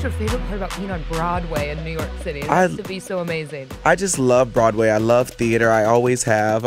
was your favorite part about being on Broadway in New York City? It has to be so amazing. I just love Broadway. I love theater. I always have.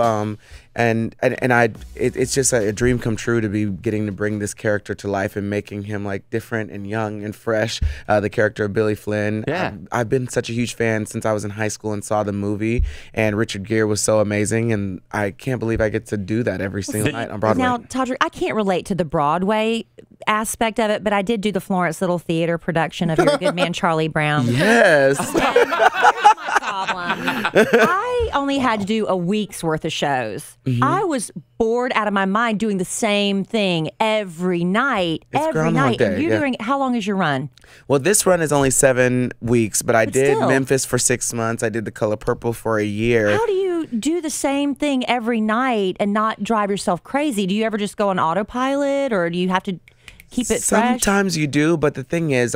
It's just a dream come true to be getting to bring this character to life and making him like different and young and fresh. The character of Billy Flynn. Yeah. I've been such a huge fan since I was in high school and saw the movie. And Richard Gere was so amazing, and I can't believe I get to do that every single night on Broadway. Now, Todrick, I can't relate to the Broadway aspect of it, but I did do the Florence Little Theater production of Your Good Man Charlie Brown. Yes. And here's my problem. I only had to do a week's worth of shows. I was bored out of my mind doing the same thing every night. It's every Groundhog night. Day, And you're yeah. doing, how long is your run? Well, this run is only 7 weeks, but I did still. Memphis for 6 months. I did The Color Purple for a year. How do you do the same thing every night and not drive yourself crazy? Do you ever just go on autopilot, or do you have to keep it fresh? Sometimes you do, but the thing is,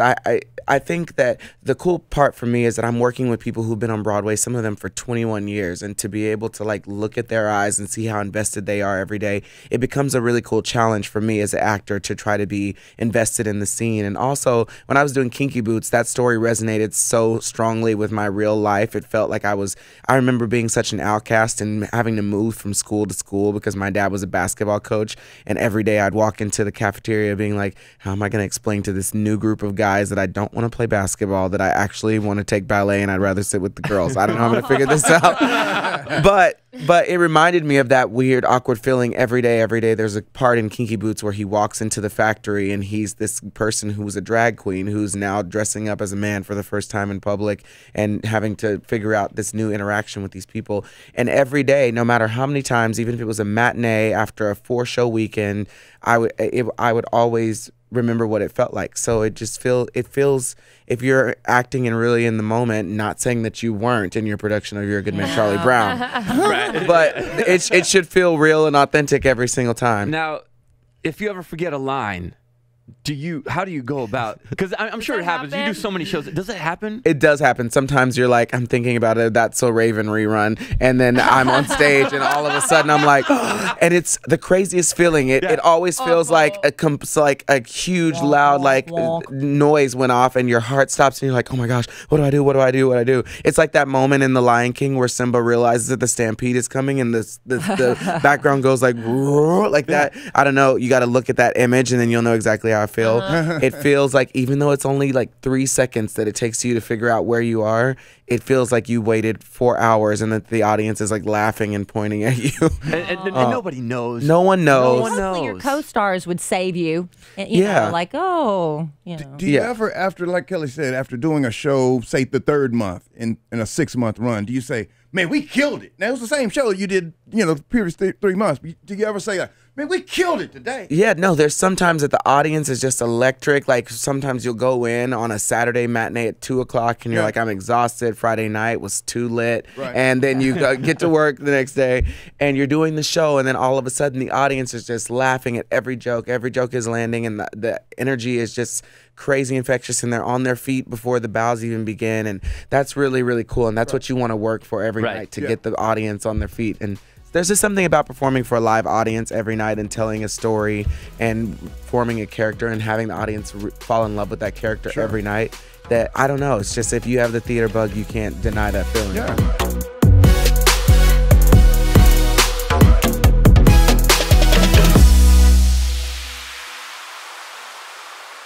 I think that the cool part for me is that I'm working with people who've been on Broadway, some of them for 21 years, and to be able to like look at their eyes and see how invested they are every day, it becomes a really cool challenge for me as an actor to try to be invested in the scene. And also, when I was doing Kinky Boots, that story resonated so strongly with my real life. It felt like I remember being such an outcast and having to move from school to school because my dad was a basketball coach, and every day I'd walk into the cafeteria being like, how am I going to explain to this new group of guys that I don't want to play basketball, that I actually want to take ballet and I'd rather sit with the girls. I don't know how I'm going to figure this out. But it reminded me of that weird, awkward feeling every day. Every day there's a part in Kinky Boots where he walks into the factory and he's this person who was a drag queen who's now dressing up as a man for the first time in public and having to figure out this new interaction with these people. And every day, no matter how many times, even if it was a matinee after a 4-show weekend, I would always remember what it felt like. So it feels if you're acting and really in the moment, not saying that you weren't in your production of Your Good Man Charlie Brown, Right. but it should feel real and authentic every single time. Now, if you ever forget a line, how do you go about? Because I'm sure it happens. You do so many shows. Does it happen? It does happen. Sometimes you're like, I'm thinking about a That's So Raven rerun, and then I'm on stage, and all of a sudden I'm like, and it's the craziest feeling. It always feels like a huge, loud, noise went off, and your heart stops, and you're like, oh my gosh, what do I do? What do I do? What do I do? It's like that moment in The Lion King where Simba realizes that the stampede is coming, and the background goes like that. I don't know. You got to look at that image, and then you'll know exactly how I feel. It feels like, even though it's only like 3 seconds that it takes you to figure out where you are, it feels like you waited 4 hours and that the audience is like laughing and pointing at you. And nobody knows. No one knows. No one Hopefully your knows. co-stars would save you. You know, like, oh, you know. Do you ever, after, like Kelly said, after doing a show, say the 3rd month in a 6-month run, do you say, man, we killed it? Now, it was the same show you did, the previous 3 months. Do you ever say, like, man, we killed it today? Yeah, no, there's sometimes that the audience is just electric. Like, sometimes you'll go in on a Saturday matinee at 2 o'clock and you're like, I'm exhausted. Friday night was too lit. Right. And then you get to work the next day and you're doing the show, and then all of a sudden the audience is just laughing at every joke. Every joke is landing, and the energy is just crazy infectious, and they're on their feet before the bows even begin. And that's really, really cool. And that's what you want to work for every night, to get the audience on their feet. And there's just something about performing for a live audience every night and telling a story and forming a character and having the audience fall in love with that character every night that, I don't know, it's just, if you have the theater bug, you can't deny that feeling. Yeah.